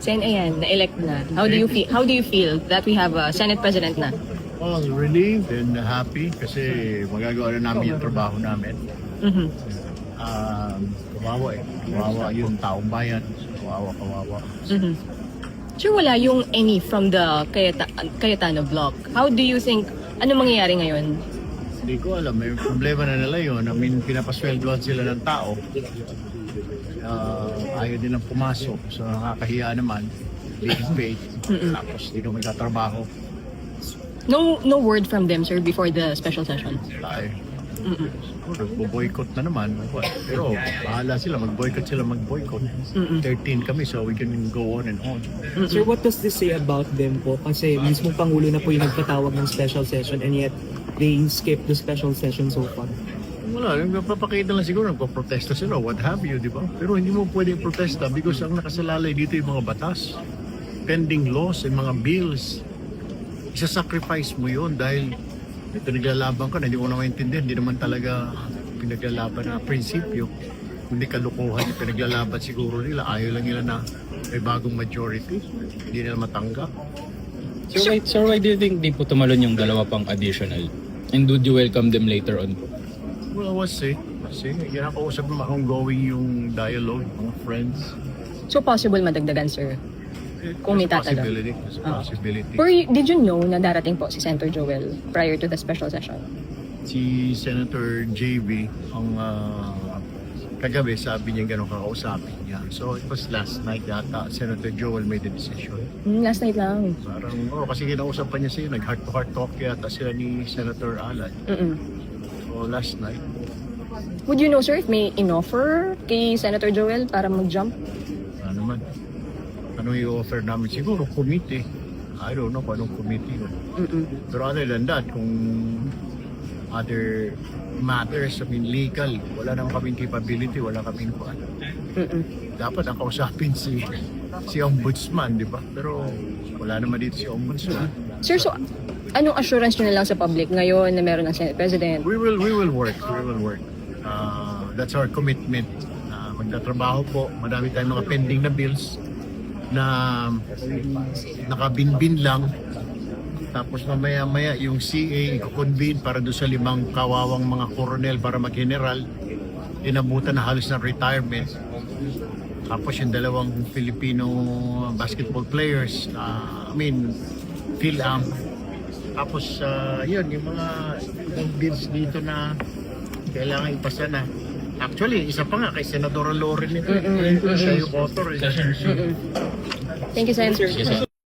Sen, ayan, na-elect na. How do you feel that we have a Senate President na? Well, relieved and happy kasi magagawa na namin yung trabaho namin. Mhm. Kawawa eh. Kawawa yung taong bayan. Kawawa. Mhm. Sure, wala yung any from the Cayetano block. How do you think, ano mangyayari ngayon? Hindi ko alam. May problema na nila yun. I mean, pinapasweldoan sila ng tao. Ayaw din ang pumasok. So, nakakahiya naman. Being paid. Tapos, hindi naman katrabaho. No word from them, sir, before the special session. Tayo. Nagbo-boycott na naman. Pero bahala sila, mag-boycott. 13 kami, so we can go on and on. Sir, what does this say about them po? Kasi mismo Pangulo na po yung nagpatawag ng special session and yet they skipped the special session so far. Wala, nagpapakita lang siguro, nagpaprotesta sila, what have you, di ba? Pero hindi mo pwedeng protesta because ang nakasalalay dito yung mga batas, pending laws and mga bills. Isa-sacrifice mo yun dahil ito naglalaban ka na, hindi mo na maintindihan, hindi naman talaga pinaglalaban na prinsipyo. Hindi kalukuhan yung pinaglalaban siguro nila. Ayaw lang nila na may bagong majority. Hindi nila matanggap. Sir, why do you think di po tumalon yung dalawa pang additional? And would you welcome them later on po? Well, we'll see. Kasi kinakausap naman ongoing yung dialogue, mga friends. So possible madagdagan, sir? Kung may tatanong. There's a possibility. Or did you know na darating po si Senator Joel prior to the special session? Si Senator JB, ang kagabi sabi niya gano'ng kakausapin niya. So it was last night yata, Senator Joel made the decision. Last night lang. Parang, kasi kinausapan niya siya, nag-heart-to-heart talk yata sila ni Senator Alan. So last night. Would you know, sir, if may in-offer kay Senator Joel para mag-jump? Ano naman? Ano yung offer namin? Siguro committee. I don't know kung anong committee. Pero other than that, kung other matters, I mean legal, wala naman kaming capability, wala kaming kuan. Dapat ang kausapin si Ombudsman, di ba? Pero wala naman dito si Ombudsman. Sir, so anong assurance nyo na lang sa public ngayon na meron ng Senate President? We will work. That's our commitment. Magtatrabaho po. Madami tayong mga pending na bills na nakabinbin lang. Tapos mamaya-maya yung CA i-convene para doon sa 5 kawawang mga koronel para mag-general. Inabutan na halos ng retirement. Tapos yung 2 Filipino basketball players, PhilAm. Tapos yun, yung mga bills dito na kailangan ipasa na. Actually, isa pa nga kay Senadora Loren nito. Siya yung author. Thank you, Senator.